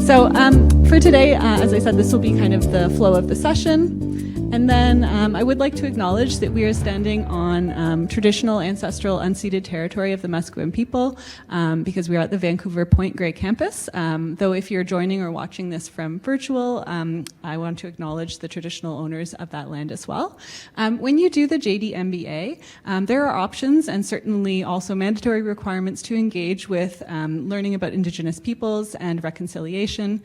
So for today, as I said, this will be kind of the flow of the session. And then I would like to acknowledge that we are standing on traditional, ancestral, unceded territory of the Musqueam people because we are at the Vancouver Point Grey campus. Though if you're joining or watching this from virtual, I want to acknowledge the traditional owners of that land as well. When you do the JD+MBA, there are options and certainly also mandatory requirements to engage with learning about Indigenous peoples and reconciliation.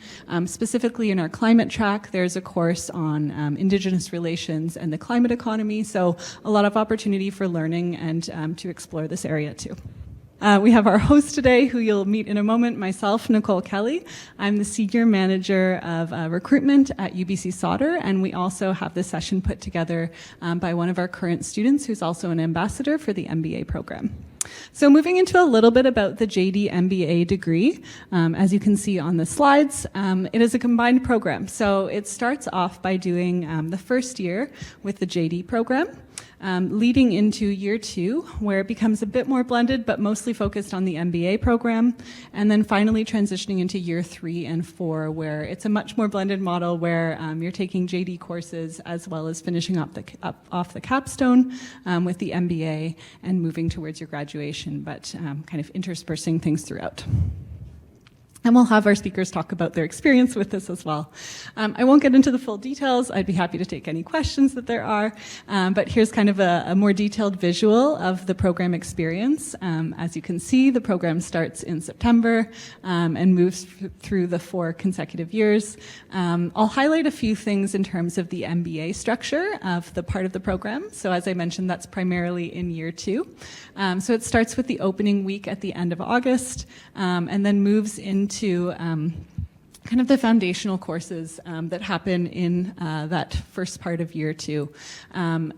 Specifically in our climate track, there's a course on Indigenous relations and the climate economy, so a lot of opportunity for learning and to explore this area too. We have our host today, who you'll meet in a moment, myself, Nicole Kelly. I'm the Senior Manager of Recruitment at UBC Sauder, and we also have this session put together by one of our current students who's also an ambassador for the MBA program. So moving into a little bit about the JD+MBA degree, as you can see on the slides, it is a combined program. So it starts off by doing the first year with the JD program, leading into year 2, where it becomes a bit more blended, but mostly focused on the MBA program, and then finally transitioning into year 3 and 4, where it's a much more blended model where you're taking JD courses as well as finishing off the capstone with the MBA and moving towards your graduation, but kind of interspersing things throughout. And we'll have our speakers talk about their experience with this as well. I won't get into the full details. I'd be happy to take any questions that there are. But here's kind of a more detailed visual of the program experience. As you can see, the program starts in September and moves through the 4 consecutive years. I'll highlight a few things in terms of the MBA structure of the part of the program. So as I mentioned, that's primarily in year 2. So it starts with the opening week at the end of August and then moves into kind of the foundational courses that happen in that first part of year 2,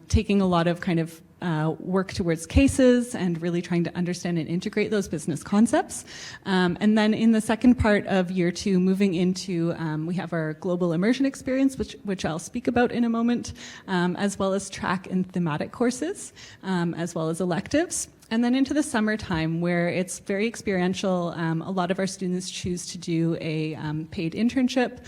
taking a lot of kind of work towards cases and really trying to understand and integrate those business concepts. And then in the second part of year 2, moving into, we have our global immersion experience, which I'll speak about in a moment, as well as track and thematic courses, as well as electives. And then into the summertime, where it's very experiential, a lot of our students choose to do a paid internship,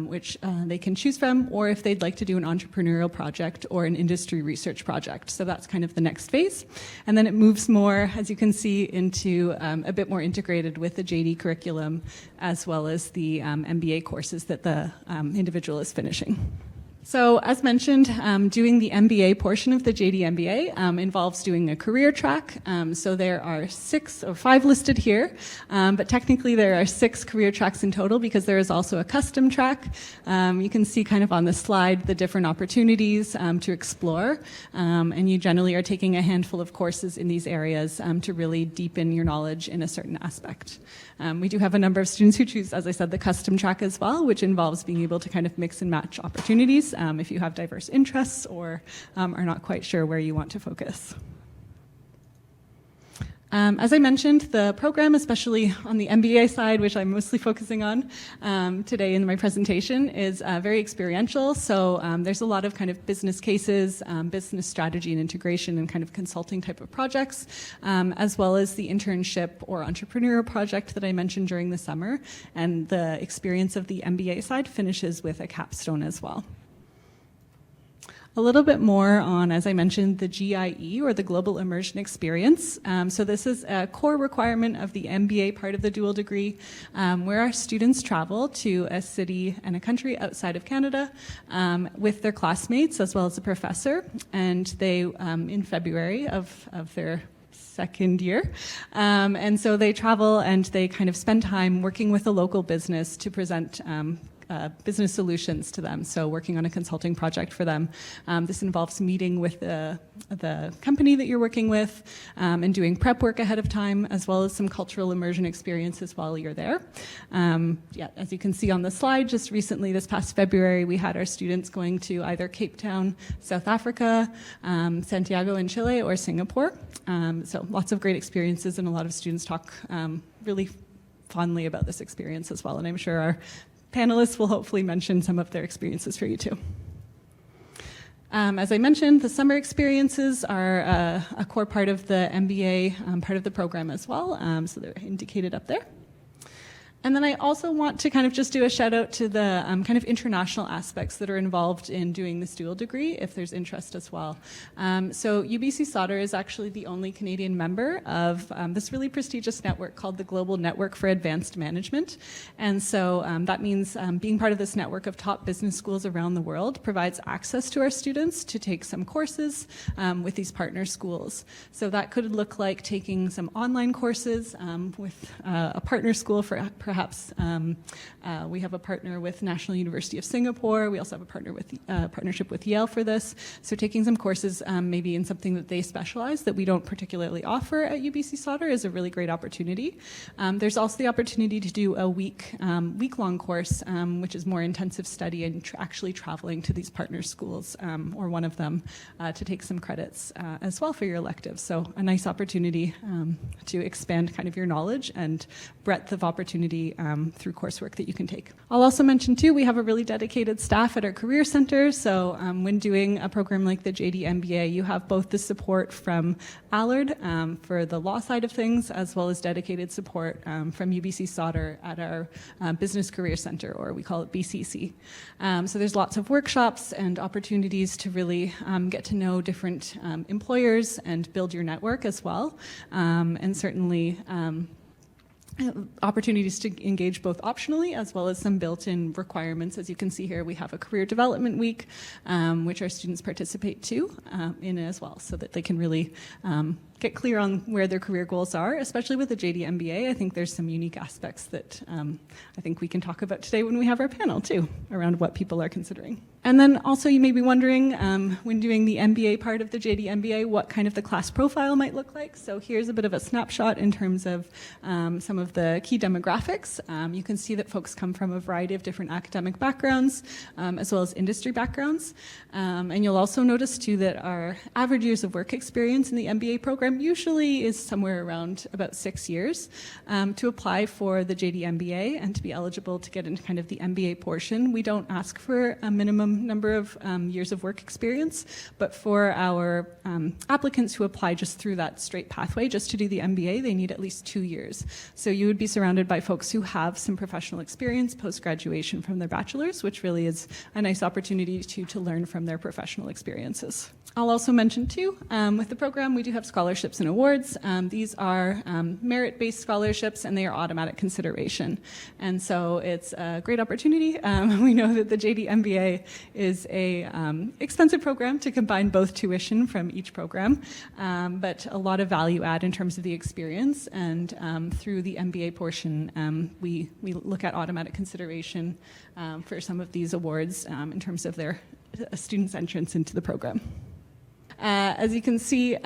which they can choose from, or if they'd like to do an entrepreneurial project or an industry research project. So that's kind of the next phase. And then it moves more, as you can see, into a bit more integrated with the JD curriculum, as well as the MBA courses that the individual is finishing. So as mentioned, doing the MBA portion of the JD+MBA involves doing a career track. So there are 6 or 5 listed here, but technically there are 6 career tracks in total because there is also a custom track. You can see kind of on the slide the different opportunities to explore, and you generally are taking a handful of courses in these areas to really deepen your knowledge in a certain aspect. We do have a number of students who choose, as I said, the custom track as well, which involves being able to kind of mix and match opportunities if you have diverse interests or are not quite sure where you want to focus. As I mentioned, the program, especially on the MBA side, which I'm mostly focusing on today in my presentation, is very experiential. So there's a lot of kind of business cases, business strategy and integration and kind of consulting type of projects, as well as the internship or entrepreneurial project that I mentioned during the summer. And the experience of the MBA side finishes with a capstone as well. A little bit more on, as I mentioned, the GIE, or the Global Immersion Experience. So this is a core requirement of the MBA part of the dual degree, where our students travel to a city and a country outside of Canada with their classmates as well as a professor. And they, in February of their second year. And so they travel and they kind of spend time working with a local business to present business solutions to them, so working on a consulting project for them. This involves meeting with the company that you're working with and doing prep work ahead of time, as well as some cultural immersion experiences while you're there. Yeah, as you can see on the slide, just recently this past February, we had our students going to either Cape Town, South Africa, Santiago in Chile, or Singapore. So lots of great experiences, and a lot of students talk really fondly about this experience as well, and I'm sure our panelists will hopefully mention some of their experiences for you too. As I mentioned, the summer experiences are a core part of the MBA part of the program as well, so they're indicated up there. And then I also want to kind of just do a shout out to the kind of international aspects that are involved in doing this dual degree, if there's interest as well. So UBC Sauder is actually the only Canadian member of this really prestigious network called the Global Network for Advanced Management. And so that means being part of this network of top business schools around the world provides access to our students to take some courses with these partner schools. So that could look like taking some online courses with a partner school for perhaps we have a partner with National University of Singapore. We also have a partnership with Yale for this. So taking some courses maybe in something that they specialize that we don't particularly offer at UBC Sauder is a really great opportunity. There's also the opportunity to do a week-long course, which is more intensive study and actually traveling to these partner schools or one of them to take some credits as well for your electives. So a nice opportunity to expand kind of your knowledge and breadth of opportunity through coursework that you can take. I'll also mention too, we have a really dedicated staff at our Career Center. So when doing a program like the JD+MBA, you have both the support from Allard for the law side of things, as well as dedicated support from UBC Sauder at our Business Career Center, or we call it BCC. So there's lots of workshops and opportunities to really get to know different employers and build your network as well. And certainly opportunities to engage both optionally as well as some built-in requirements. As you can see here, we have a career development week, which our students participate too in as well, so that they can really get clear on where their career goals are, especially with the JD+MBA. I think there's some unique aspects that I think we can talk about today when we have our panel too, around what people are considering. And then also you may be wondering, when doing the MBA part of the JD+MBA, what kind of the class profile might look like. So here's a bit of a snapshot in terms of some of the key demographics. You can see that folks come from a variety of different academic backgrounds, as well as industry backgrounds. And you'll also notice too that our average years of work experience in the MBA program usually is somewhere around about 6 years. To apply for the JD+MBA and to be eligible to get into kind of the MBA portion, we don't ask for a minimum number of years of work experience, but for our applicants who apply just through that straight pathway, just to do the MBA, they need at least 2 years. So you would be surrounded by folks who have some professional experience post-graduation from their bachelor's, which really is a nice opportunity to learn from their professional experiences. I'll also mention too, with the program, we do have scholarships and awards. These are merit-based scholarships, and they are automatic consideration. And so it's a great opportunity. We know that the JD+MBA is a expensive program to combine both tuition from each program, but a lot of value add in terms of the experience. And through the MBA portion, we look at automatic consideration for some of these awards in terms of their students' entrance into the program. As you can see,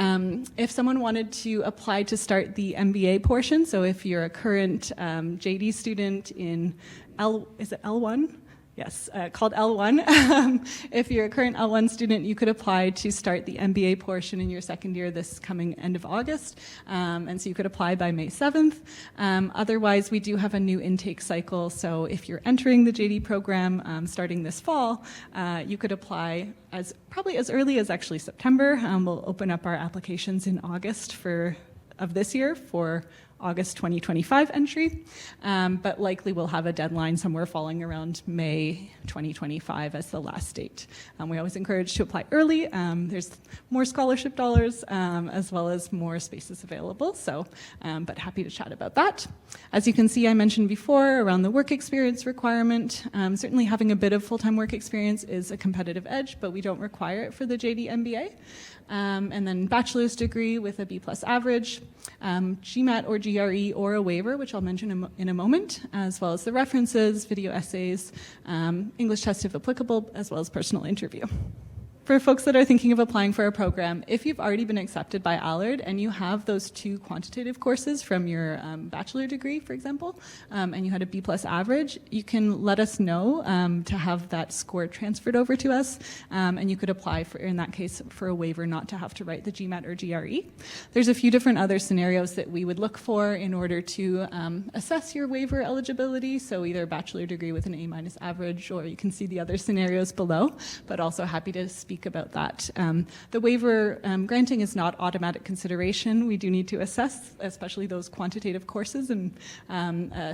if someone wanted to apply to start the MBA portion, so if you're a current JD student in is it L1? Yes, called L1. If you're a current L1 student, you could apply to start the MBA portion in your second year this coming end of August. And so you could apply by May 7th. Otherwise, we do have a new intake cycle. So if you're entering the JD program starting this fall, you could apply probably as early as actually September. We'll open up our applications in August of this year for August 2025 entry, but likely we'll have a deadline somewhere falling around May 2025 as the last date. We always encourage to apply early. There's more scholarship dollars as well as more spaces available, so but happy to chat about that. As you can see, I mentioned before around the work experience requirement. Certainly having a bit of full-time work experience is a competitive edge, but we don't require it for the JD+MBA. And then bachelor's degree with a B+ average, GMAT or GRE or a waiver, which I'll mention in a moment, as well as the references, video essays, English test if applicable, as well as personal interview. For folks that are thinking of applying for a program, if you've already been accepted by Allard and you have those 2 quantitative courses from your bachelor degree, for example, and you had a B+ average, you can let us know to have that score transferred over to us, and you could apply for, in that case, for a waiver not to have to write the GMAT or GRE. There's a few different other scenarios that we would look for in order to assess your waiver eligibility, so either a bachelor degree with an A- average, or you can see the other scenarios below, but also happy to speak speak about that. The waiver granting is not automatic consideration. We do need to assess, especially those quantitative courses, and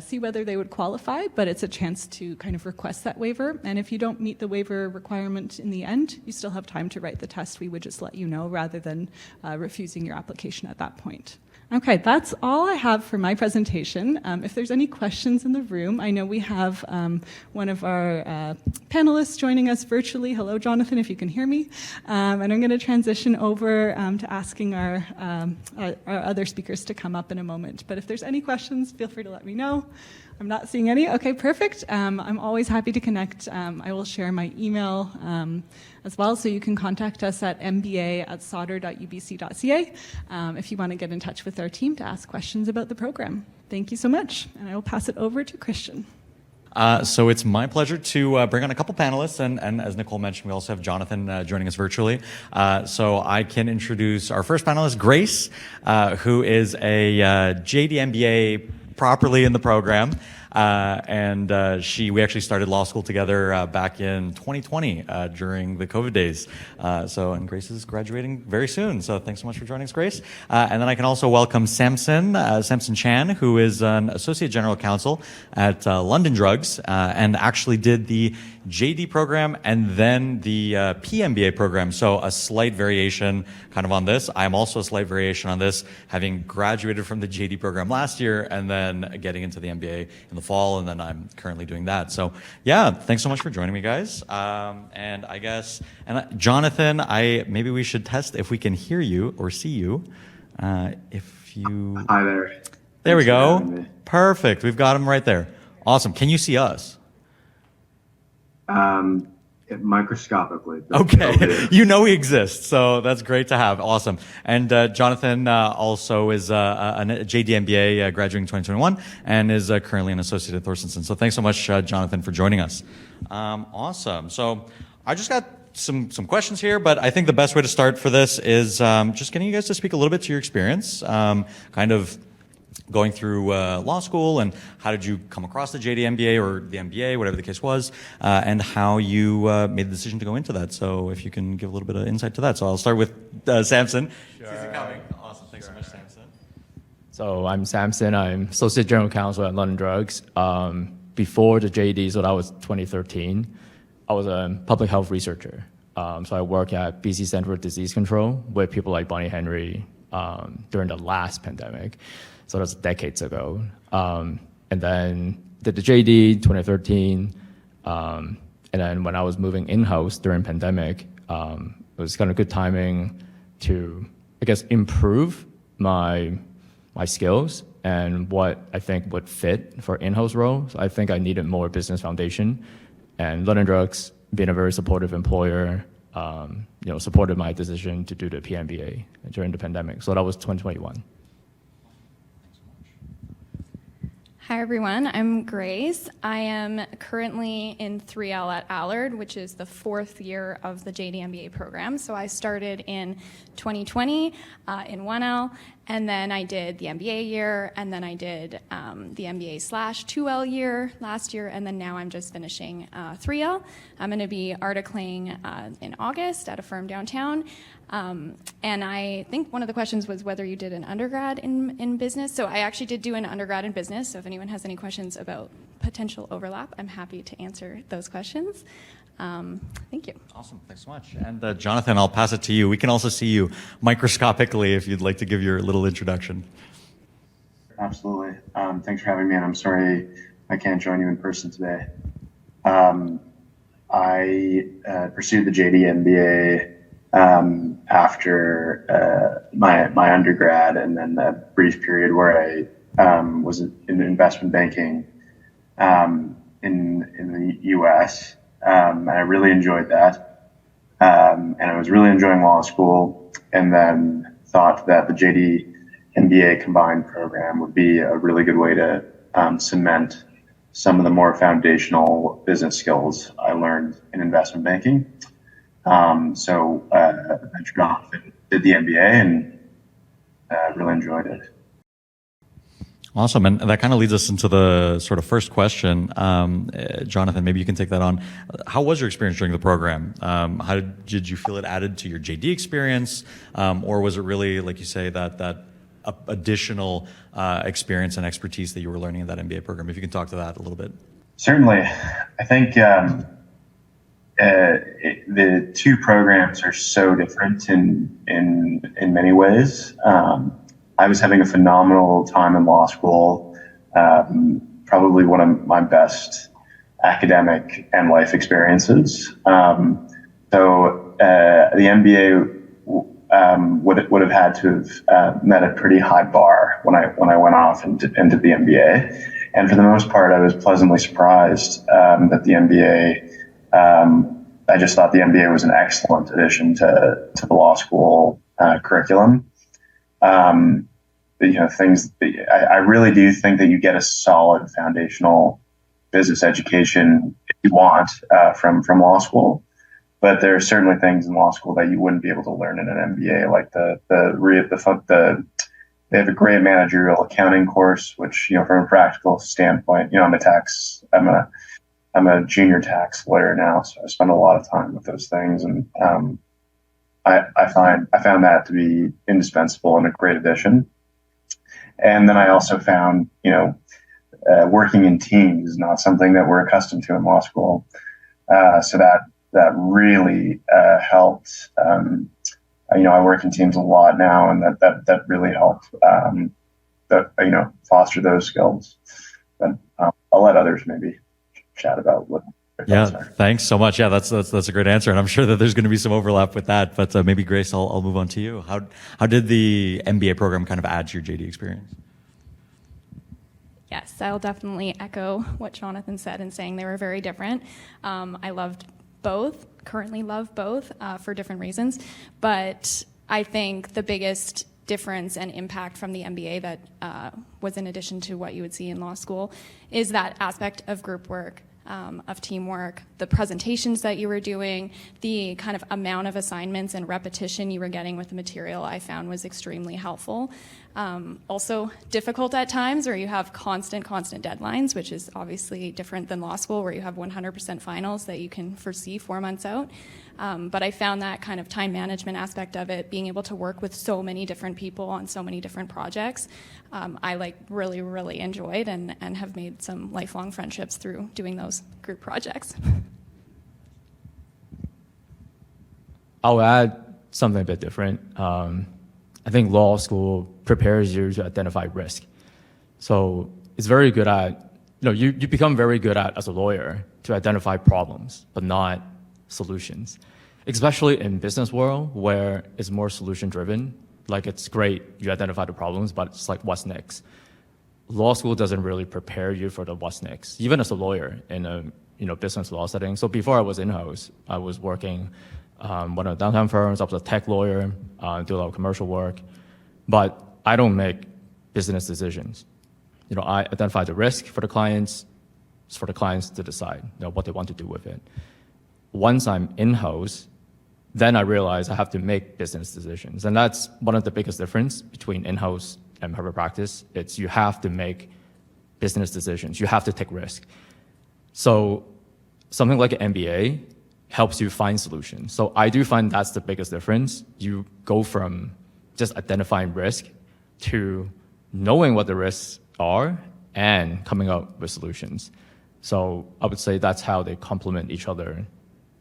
see whether they would qualify, but it's a chance to kind of request that waiver. And if you don't meet the waiver requirement in the end, you still have time to write the test. We would just let you know rather than refusing your application at that point. Okay, that's all I have for my presentation. If there's any questions in the room, I know we have one of our panelists joining us virtually. Hello, Jonathan, if you can hear me. And I'm going to transition over to asking our other speakers to come up in a moment. But if there's any questions, feel free to let me know. I'm not seeing any. Okay, perfect. I'm always happy to connect. I will share my email as well, so you can contact us at mba@sauder.ubc.ca if you want to get in touch with our team to ask questions about the program. Thank you so much, and I will pass it over to Christian. So it's my pleasure to bring on a couple panelists, and as Nicole mentioned, we also have Jonathan joining us virtually. So I can introduce our first panelist, Grace, who is a JD+MBA properly in the program. We actually started law school together back in 2020 during the COVID days. And Grace is graduating very soon. So thanks so much for joining us, Grace. And then I can also welcome Samson Chan, who is an associate general counsel at London Drugs, and actually did the JD program and then the PMBA program. So a slight variation kind of on this. I'm also a slight variation on this, having graduated from the JD program last year and then getting into the MBA in the fall, and then I'm currently doing that. So yeah, thanks so much for joining me, guys. And Jonathan, maybe we should test if we can hear you or see you. Hi there. There we go. Perfect. We've got him right there. Awesome. Can you see us? Microscopically. Okay. You know he exists, so that's great to have. Awesome. And Jonathan also is a JD+MBA graduating in 2021 and is currently an associate at Thorstensen. So thanks so much, Jonathan, for joining us. Awesome. So I just got some questions here, but I think the best way to start for this is just getting you guys to speak a little bit to your experience, kind of going through law school, and how did you come across the JD+MBA or the MBA, whatever the case was, and how you made the decision to go into that. So if you can give a little bit of insight to that. So I'll start with Samson. Sure. Is he coming? Awesome. Thanks so much, Samson. So I'm Samson. I'm Associate General Counsel at London Drugs. Before the JD, so that was 2013, I was a public health researcher. So I work at BC Center for Disease Control with people like Bonnie Henry during the last pandemic. So that's decades ago. And then did the JD 2013. And then when I was moving in-house during pandemic, it was kind of good timing to, I guess, improve my skills and what I think would fit for in-house roles. I think I needed more business foundation. And London Drugs, being a very supportive employer, supported my decision to do the PMBA during the pandemic. So that was 2021. Hi everyone, I'm Grace. I am currently in 3L at Allard, which is the 4th year of the JD+MBA program. So I started in 2020 in 1L, and then I did the MBA year, and then I did the MBA/2L year last year, and then now I'm just finishing 3L. I'm going to be articling in August at a firm downtown. And I think one of the questions was whether you did an undergrad in business. So I actually did do an undergrad in business. So if anyone has any questions about potential overlap, I'm happy to answer those questions. Thank you. Awesome. Thanks so much. And Jonathan, I'll pass it to you. We can also see you microscopically if you'd like to give your little introduction. Absolutely. Thanks for having me, and I'm sorry I can't join you in person today. I pursued the JD+MBA after my undergrad, and then a brief period where I was in investment banking in the U.S. And I really enjoyed that. And I was really enjoying law school, and then thought that the JD+MBA combined program would be a really good way to cement some of the more foundational business skills I learned in investment banking. So I ventured off and did the MBA, and really enjoyed it. Awesome. And that kind of leads us into the sort of first question. Jonathan, maybe you can take that on. How was your experience during the program? How did you feel it added to your JD experience? Or was it really, like you say, that additional experience and expertise that you were learning in that MBA program? If you can talk to that a little bit. Certainly. I think the two programs are so different in many ways. I was having a phenomenal time in law school, probably one of my best academic and life experiences. So the MBA would have had to have met a pretty high bar when I went off into the MBA. And for the most part, I was pleasantly surprised that the MBA. I just thought the MBA was an excellent addition to the law school curriculum. I really do think that you get a solid foundational business education if you want from law school. But there are certainly things in law school that you wouldn't be able to learn in an MBA, like they have a great managerial accounting course, which, from a practical standpoint, I'm a junior tax lawyer now, so I spend a lot of time with those things, and I found that to be indispensable and a great addition. And then I also found, working in teams is not something that we're accustomed to in law school, so that really helped. I work in teams a lot now, and that really helped. Foster those skills. But I'll let others maybe chat about what their thoughts are. Thanks so much. Yeah, that's a great answer, and I'm sure that there's going to be some overlap with that. But maybe Grace, I'll move on to you. How did the MBA program kind of add to your JD experience? Yes, I'll definitely echo what Jonathan said in saying they were very different. I loved both, currently love both for different reasons, but I think the biggest difference and impact from the MBA that was in addition to what you would see in law school is that aspect of group work, of teamwork, the presentations that you were doing, the kind of amount of assignments and repetition you were getting with the material I found was extremely helpful. Also difficult at times where you have constant deadlines, which is obviously different than law school where you have 100% finals that you can foresee 4 months out. But I found that kind of time management aspect of it, being able to work with so many different people on so many different projects, I really enjoyed and have made some lifelong friendships through doing those group projects. I'll add something a bit different. I think law school prepares you to identify risk. So it's very good at, you become very good at, as a lawyer, to identify problems, but not solutions. Especially in business world where it's more solution driven. Like it's great, you identify the problems, but it's like what's next. Law school doesn't really prepare you for the what's next, even as a lawyer in a business law setting. So before I was in-house, I was working one of the downtown firms. I was a tech lawyer, do a lot of commercial work, but I don't make business decisions. I identify the risk for the clients. It's for the clients to decide, what they want to do with it. Once I'm in-house, then I realize I have to make business decisions, and that's one of the biggest difference between in-house and private practice. It's you have to make business decisions. You have to take risk. So something like an MBA helps you find solutions. So I do find that's the biggest difference. You go from just identifying risk to knowing what the risks are and coming up with solutions. So I would say that's how they complement each other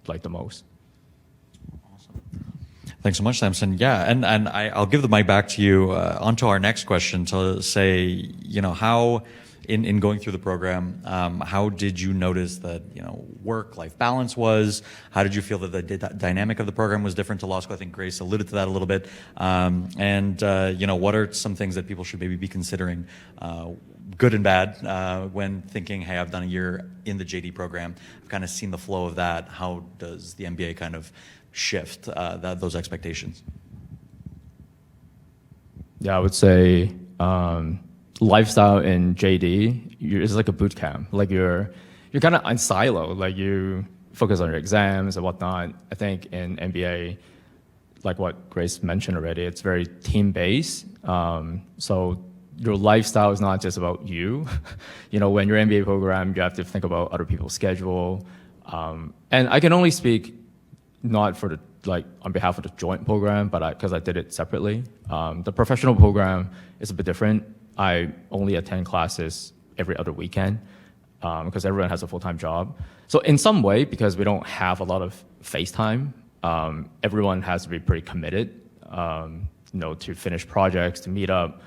like the most. Awesome. Thanks so much, Samson. Yeah, and I'll give the mic back to you on to our next question to say, how in going through the program, how did you notice that, work-life balance was? How did you feel that the dynamic of the program was different to law school? I think Grace alluded to that a little bit. What are some things that people should maybe be considering, good and bad, when thinking, hey, I've done a year in the JD program, I've kind of seen the flow of that. How does the MBA kind of shift those expectations? Yeah, I would say lifestyle in JD is like a boot camp. Like you're kind of on silo. Like you focus on your exams and whatnot. I think in MBA, like what Grace mentioned already, it's very team based. So your lifestyle is not just about you. When you're MBA program, you have to think about other people's schedule. And I can only speak not for on behalf of the joint program, but because I did it separately. The professional program is a bit different. I only attend classes every other weekend because everyone has a full-time job. So in some way, because we don't have a lot of face time, everyone has to be pretty committed, to finish projects, to meet up,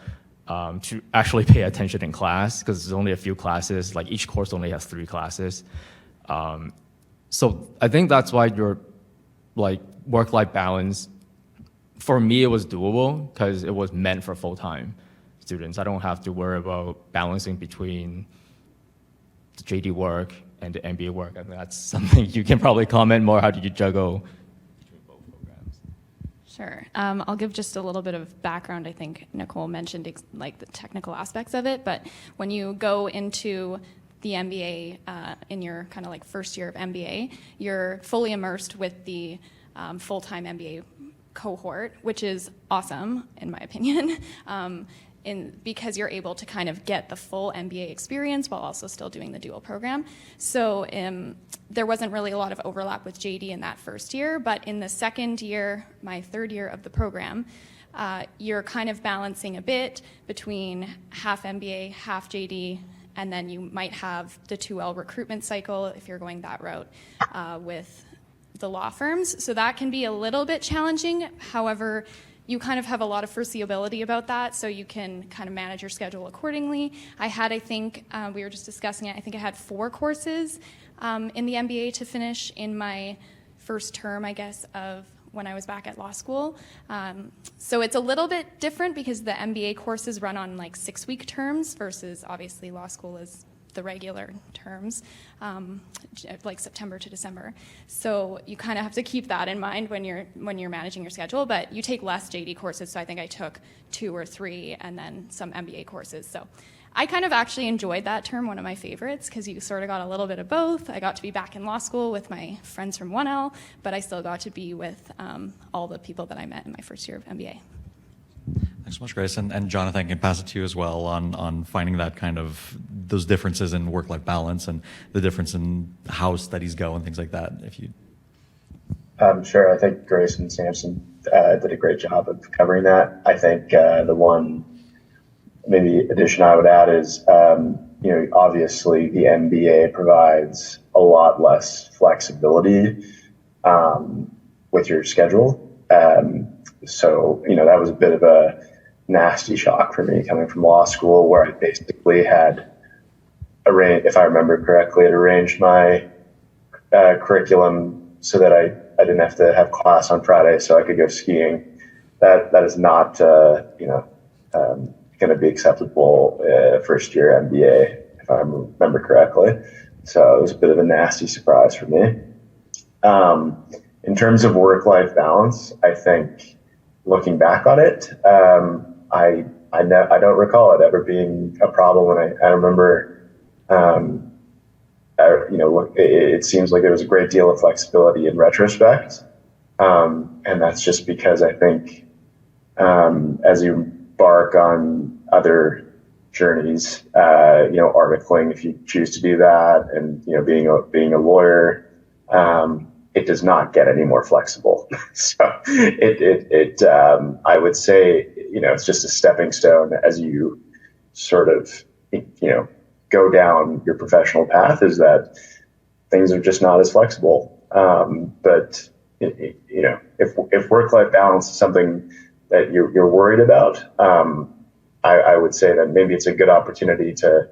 to actually pay attention in class, because there's only a few classes. Like each course only has 3 classes. So I think that's why your work-life balance, for me, it was doable because it was meant for full-time students. I don't have to worry about balancing between the JD work and the MBA work. I mean, that's something you can probably comment more. How do you juggle between both programs? Sure. I'll give just a little bit of background. I think Nicole mentioned the technical aspects of it, but when you go into the MBA in your kind of first year of MBA, you're fully immersed with the full-time MBA cohort, which is awesome, in my opinion, because you're able to kind of get the full MBA experience while also still doing the dual program. So there wasn't really a lot of overlap with JD in that first year, but in the second year, my third year of the program, you're kind of balancing a bit between half MBA, half JD, and then you might have the 2L recruitment cycle if you're going that route with the law firms. So that can be a little bit challenging. However, you kind of have a lot of foreseeability about that, so you can kind of manage your schedule accordingly. I think, we were just discussing it, I think I had 4 courses in the MBA to finish in my first term, I guess, of when I was back at law school. So it's a little bit different because the MBA courses run on 6-week terms versus obviously law school is the regular terms, September to December. So you kind of have to keep that in mind when you're managing your schedule, but you take less JD courses, so I think I took 2 or 3 and then some MBA courses. So I kind of actually enjoyed that term, one of my favorites, because you sort of got a little bit of both. I got to be back in law school with my friends from 1L, but I still got to be with all the people that I met in my first year of MBA. Thanks so much, Grace. And Jonathan, I can pass it to you as well on finding that kind of those differences in work-life balance and the difference in how studies go and things like that. If you, Sure. I think Grace and Samson did a great job of covering that. I think the one maybe addition I would add is, obviously the MBA provides a lot less flexibility with your schedule. So, that was a bit of a nasty shock for me coming from law school, where I basically had if I remember correctly, had arranged my curriculum so that I didn't have to have class on Friday so I could go skiing. That is not, going to be acceptable first year MBA, if I remember correctly. So it was a bit of a nasty surprise for me. In terms of work-life balance, I think looking back on it, I don't recall it ever being a problem. And I remember, it seems like there was a great deal of flexibility in retrospect. And that's just because I think as you embark on other journeys, articling if you choose to do that, and being a lawyer, it does not get any more flexible. So I would say it's just a stepping stone as you sort of go down your professional path, is that things are just not as flexible. But if work-life balance is something that you're worried about, I would say that maybe it's a good opportunity to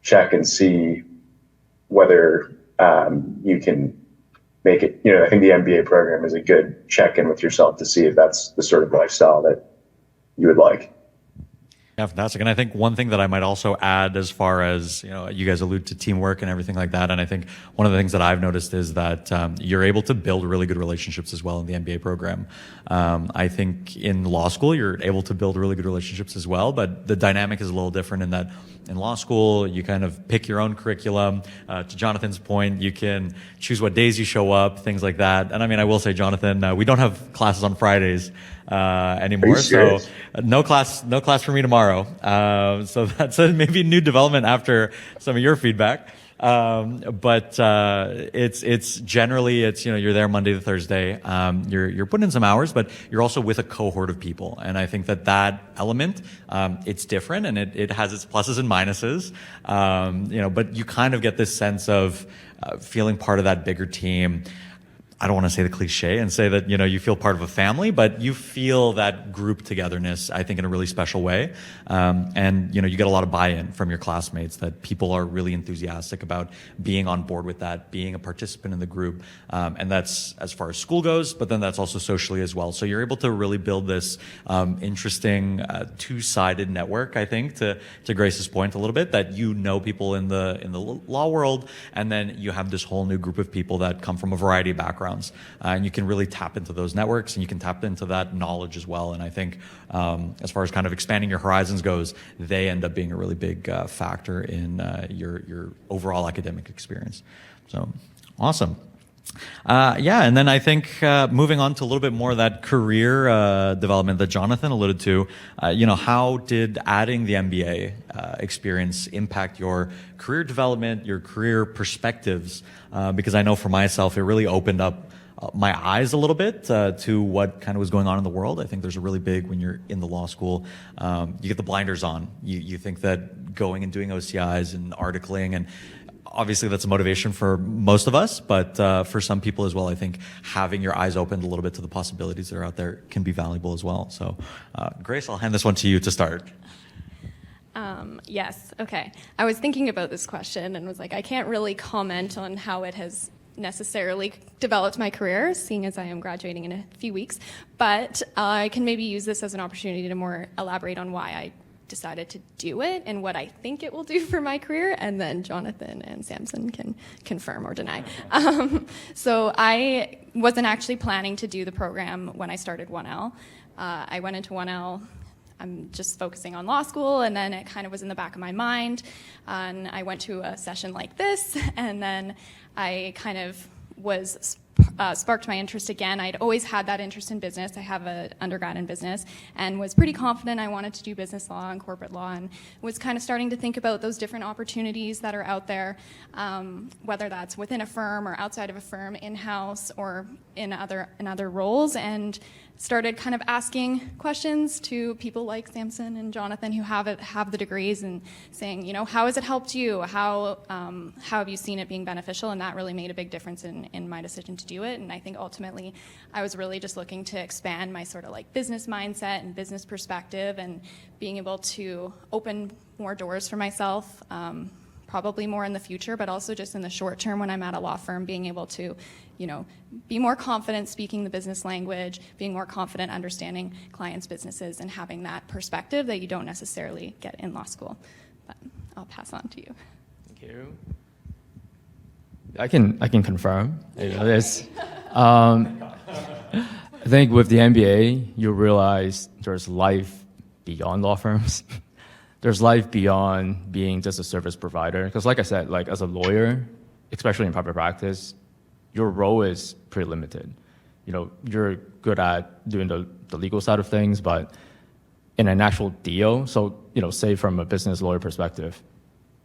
check and see whether you can make it. I think the MBA program is a good check-in with yourself to see if that's the sort of lifestyle that you would like. Yeah, fantastic. And I think one thing that I might also add, as far as, you guys allude to teamwork and everything like that. And I think one of the things that I've noticed is that you're able to build really good relationships as well in the MBA program. I think in law school, you're able to build really good relationships as well, but the dynamic is a little different in that in law school, you kind of pick your own curriculum. To Jonathan's point, you can choose what days you show up, things like that. And I mean, I will say, Jonathan, we don't have classes on Fridays. anymore. So no class for me tomorrow. So that's maybe a new development after some of your feedback. But it's generally, you're there Monday to Thursday. You're putting in some hours, but you're also with a cohort of people. And I think that element, it's different, and it has its pluses and minuses. But you kind of get this sense of feeling part of that bigger team. I don't want to say the cliche and say that, you feel part of a family, but you feel that group togetherness, I think, in a really special way. And, you get a lot of buy-in from your classmates, that people are really enthusiastic about being on board with that, being a participant in the group. And that's as far as school goes, but then that's also socially as well. So you're able to really build this interesting two-sided network, I think, to Grace's point a little bit, that people in the law world, and then you have this whole new group of people that come from a variety of backgrounds. And you can really tap into those networks, and you can tap into that knowledge as well. And I think as far as kind of expanding your horizons goes, they end up being a really big factor in your overall academic experience. So awesome. And then I think moving on to a little bit more of that career development that Jonathan alluded to, how did adding the MBA experience impact your career development, your career perspectives? Because I know for myself, it really opened up my eyes a little bit to what kind of was going on in the world. I think there's a really big, when you're in the law school, you get the blinders on. You think that going and doing OCIs and articling, and obviously that's a motivation for most of us, but for some people as well, I think having your eyes opened a little bit to the possibilities that are out there can be valuable as well. So Grace, I'll hand this one to you to start. Yes, okay. I was thinking about this question and was like, I can't really comment on how it has necessarily developed my career, seeing as I am graduating in a few weeks, but I can maybe use this as an opportunity to more elaborate on why I decided to do it and what I think it will do for my career, and then Jonathan and Samson can confirm or deny. So I wasn't actually planning to do the program when I started 1L. I went into 1L, I'm just focusing on law school, and then it kind of was in the back of my mind, and I went to a session like this, and then I kind of was sparked my interest again. I'd always had that interest in business. I have an undergrad in business and was pretty confident I wanted to do business law and corporate law, and was kind of starting to think about those different opportunities that are out there, whether that's within a firm or outside of a firm, in-house or in other roles, and started kind of asking questions to people like Samson and Jonathan who have the degrees, and saying, how has it helped you? How have you seen it being beneficial? And that really made a big difference in my decision to do it. And I think ultimately I was really just looking to expand my sort of like business mindset and business perspective, and being able to open more doors for myself, probably more in the future, but also just in the short term when I'm at a law firm, being able to, be more confident speaking the business language, being more confident understanding clients' businesses, and having that perspective that you don't necessarily get in law school. But I'll pass on to you. Thank you. I can confirm. This. I think with the MBA, you realize there's life beyond law firms. There's life beyond being just a service provider. Because like I said, like as a lawyer, especially in private practice, your role is pretty limited. You're good at doing the legal side of things, but in an actual deal, so, say from a business lawyer perspective,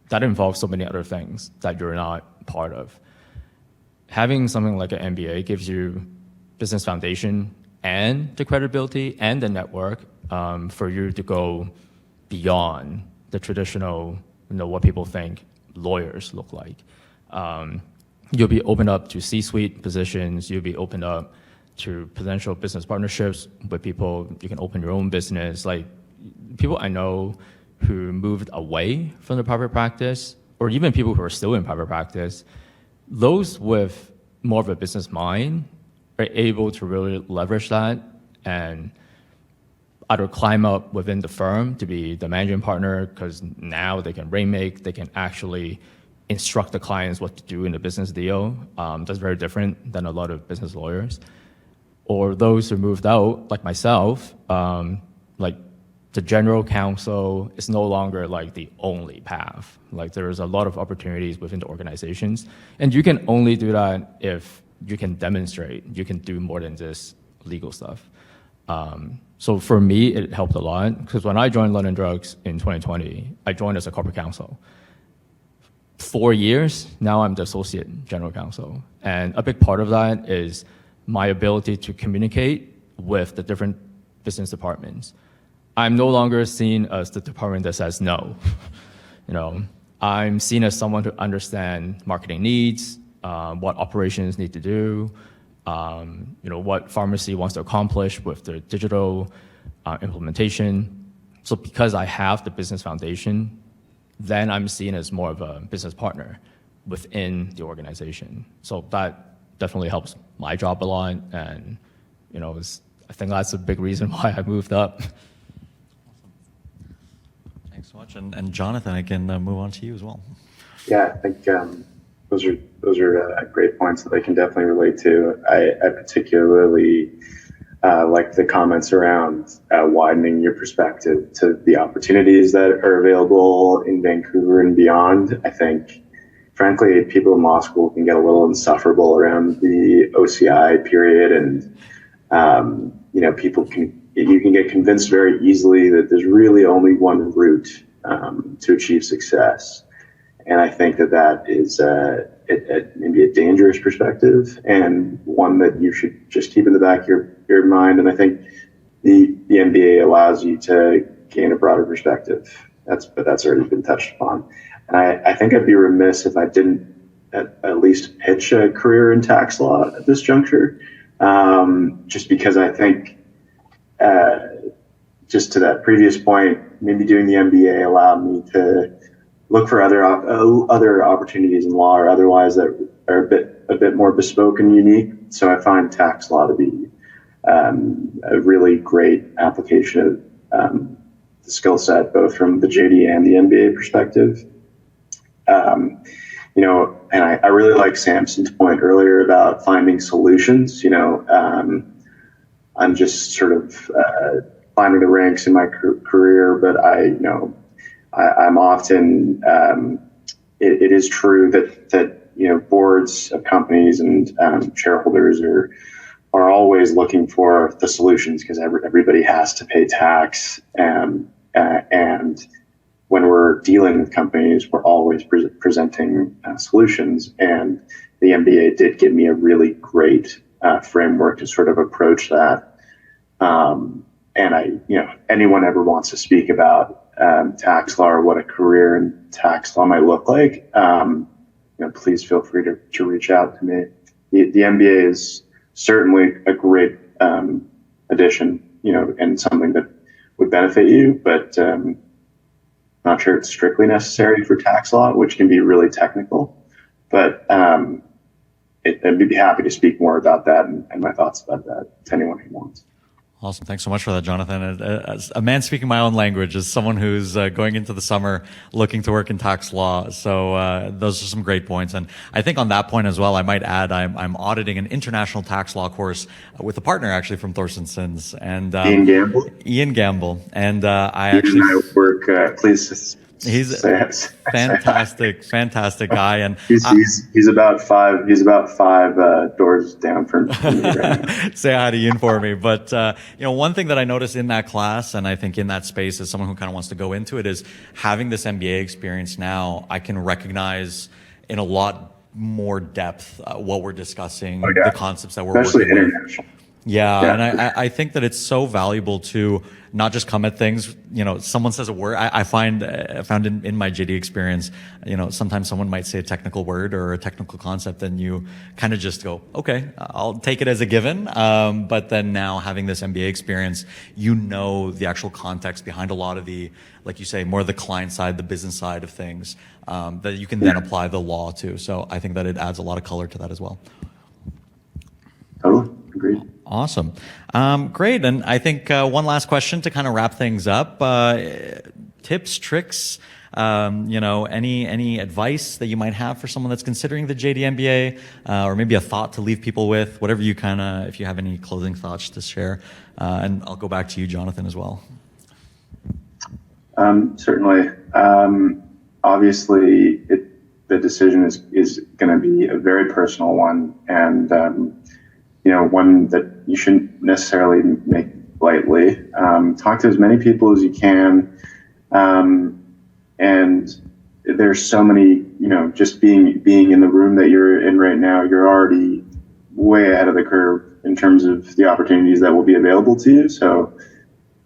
that involves so many other things that you're not part of. Having something like an MBA gives you business foundation and the credibility and the network for you to go beyond the traditional, what people think lawyers look like. You'll be opened up to C-suite positions. You'll be opened up to potential business partnerships with people. You can open your own business. Like people I know who moved away from the private practice, or even people who are still in private practice, those with more of a business mind are able to really leverage that and either climb up within the firm to be the managing partner, because now they can rainmake, they can actually instruct the clients what to do in the business deal. That's very different than a lot of business lawyers. Or those who moved out, like myself, like the general counsel is no longer like the only path. Like there's a lot of opportunities within the organizations, and you can only do that if you can demonstrate you can do more than just legal stuff. So for me, it helped a lot because when I joined London Drugs in 2020, I joined as a corporate counsel. 4 years, now I'm the associate general counsel. And a big part of that is my ability to communicate with the different business departments. I'm no longer seen as the department that says no. I'm seen as someone to understand marketing needs, what operations need to do, what pharmacy wants to accomplish with their digital implementation. So because I have the business foundation, then I'm seen as more of a business partner within the organization. So that definitely helps my job a lot. And, I think that's a big reason why I moved up. Thanks so much. And Jonathan, I can move on to you as well. Yeah, I think those are great points that I can definitely relate to. I particularly like the comments around widening your perspective to the opportunities that are available in Vancouver and beyond. I think, frankly, people in law school can get a little insufferable around the OCI period, and you can get convinced very easily that there's really only one route to achieve success. And I think that is maybe a dangerous perspective, and one that you should just keep in the back of your mind. And I think the MBA allows you to gain a broader perspective. But that's already been touched upon. And I think I'd be remiss if I didn't at least pitch a career in tax law at this juncture, just because I think, just to that previous point, maybe doing the MBA allowed me to look for other opportunities in law or otherwise that are a bit more bespoke and unique. So I find tax law to be a really great application of the skill set, both from the JD and the MBA perspective. And I really like Samson's point earlier about finding solutions. I'm just sort of climbing the ranks in my career, but I'm often, it is true that boards of companies and shareholders are always looking for the solutions because everybody has to pay tax. And when we're dealing with companies, we're always presenting solutions. And the MBA did give me a really great framework to sort of approach that. And anyone ever wants to speak about tax law or what a career in tax law might look like, please feel free to reach out to me. The MBA is certainly a great addition, and something that would benefit you, but not sure it's strictly necessary for tax law, which can be really technical. But I'd be happy to speak more about that and my thoughts about that to anyone who wants. Awesome. Thanks so much for that, Jonathan. As a man speaking my own language, as someone who's going into the summer looking to work in tax law. So those are some great points. And I think on that point as well, I might add I'm auditing an international tax law course with a partner actually from Thorstenson's. And Ian Gamble. And I actually work, please. He's a fantastic guy, and he's about five doors down from me right now. Say hi to Ian for me. But one thing that I noticed in that class, and I think in that space, as someone who kind of wants to go into it, is having this MBA experience now. I can recognize in a lot more depth what we're discussing, the concepts that we're especially working international. with. Yeah, and I think that it's so valuable to not just come at things, someone says a word. I found in my JD experience, sometimes someone might say a technical word or a technical concept and you kind of just go, okay, I'll take it as a given. But then now having this MBA experience, the actual context behind a lot of the, like you say, more of the client side, the business side of things, that you can then apply the law to. So I think that it adds a lot of color to that as well. Totally. Agreed. Awesome. Great. And I think one last question to kind of wrap things up. Tips, tricks, any advice that you might have for someone that's considering the JD MBA, or maybe a thought to leave people with, whatever you if you have any closing thoughts to share. And I'll go back to you, Jonathan, as well. Certainly. Obviously, the decision is going to be a very personal one, and one that you shouldn't necessarily make lightly. Talk to as many people as you can. And there's so many, just being in the room that you're in right now, you're already way ahead of the curve in terms of the opportunities that will be available to you. So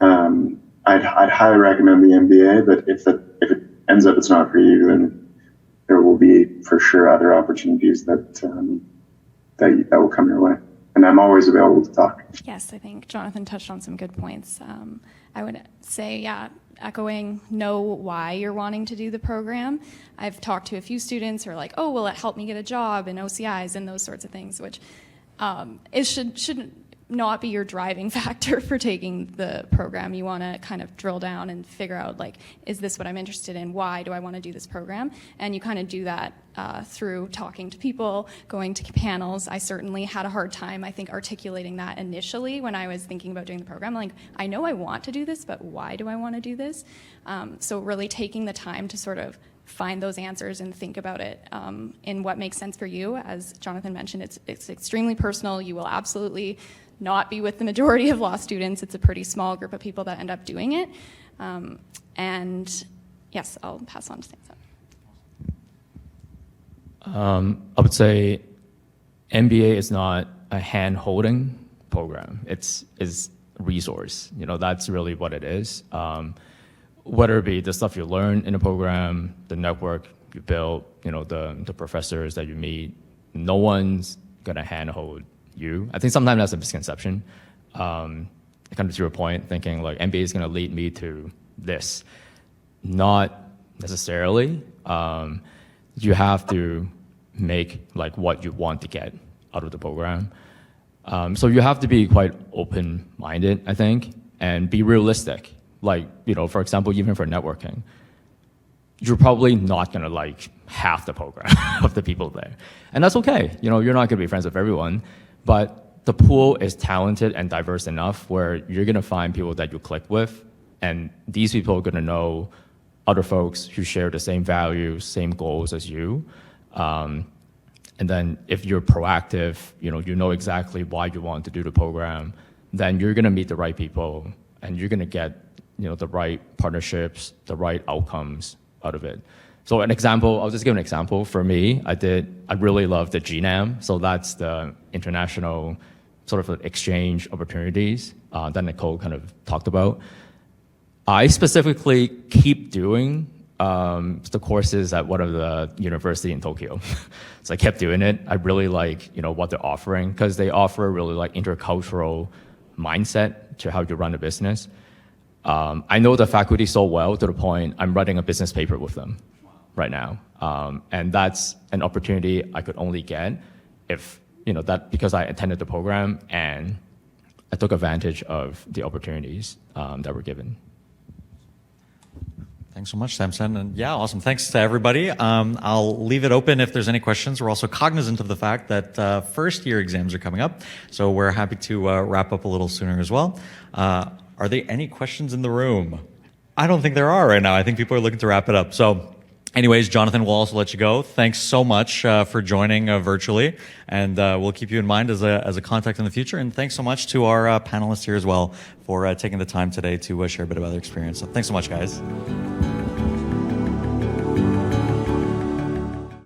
I'd highly recommend the MBA, but if it ends up it's not for you, then there will be for sure other opportunities that will come your way. And I'm always available to talk. Yes, I think Jonathan touched on some good points. I would say, echoing, know why you're wanting to do the program. I've talked to a few students who are like, oh, will it help me get a job in OCIs and those sorts of things, which it should not be your driving factor for taking the program. You want to kind of drill down and figure out, like, is this what I'm interested in? Why do I want to do this program? And you kind of do that through talking to people, going to panels. I certainly had a hard time, I think, articulating that initially when I was thinking about doing the program. Like, I know I want to do this, but why do I want to do this? So really taking the time to sort of find those answers and think about it in what makes sense for you. As Jonathan mentioned, it's extremely personal. You will absolutely not be with the majority of law students. It's a pretty small group of people that end up doing it. And yes, I'll pass on to Samson. I would say MBA is not a hand-holding program. It's a resource. That's really what it is. Whether it be the stuff you learn in the program, the network you build, the professors that you meet, no one's gonna handhold you. I think sometimes that's a misconception. Kind of to your point, thinking like MBA is gonna lead me to this. Not necessarily. You have to make like what you want to get out of the program. So you have to be quite open-minded, I think, and be realistic. Like, for example, even for networking, you're probably not gonna like half the program of the people there. And that's okay. You're not gonna be friends with everyone, but the pool is talented and diverse enough where you're gonna find people that you click with, and these people are gonna know other folks who share the same values, same goals as you. And then if you're proactive, you know exactly why you want to do the program, then you're gonna meet the right people and you're gonna get the right partnerships, the right outcomes out of it. So I'll just give an example. For me, I really love the GNAM. So that's the international sort of exchange opportunities that Nicole kind of talked about. I specifically keep doing the courses at one of the university in Tokyo. So I kept doing it. I really like, what they're offering because they offer a really like intercultural mindset to how you run a business. I know the faculty so well to the point I'm writing a business paper with them right now. And that's an opportunity I could only get if, because I attended the program and I took advantage of the opportunities that were given. Thanks so much, Samson. And yeah, awesome. Thanks to everybody. I'll leave it open if there's any questions. We're also cognizant of the fact that first year exams are coming up, so we're happy to wrap up a little sooner as well. Are there any questions in the room? I don't think there are right now. I think people are looking to wrap it up. So anyways, Jonathan, we'll also let you go. Thanks so much for joining virtually, and we'll keep you in mind as a contact in the future. And thanks so much to our panelists here as well for taking the time today to share a bit about their experience. So thanks so much, guys.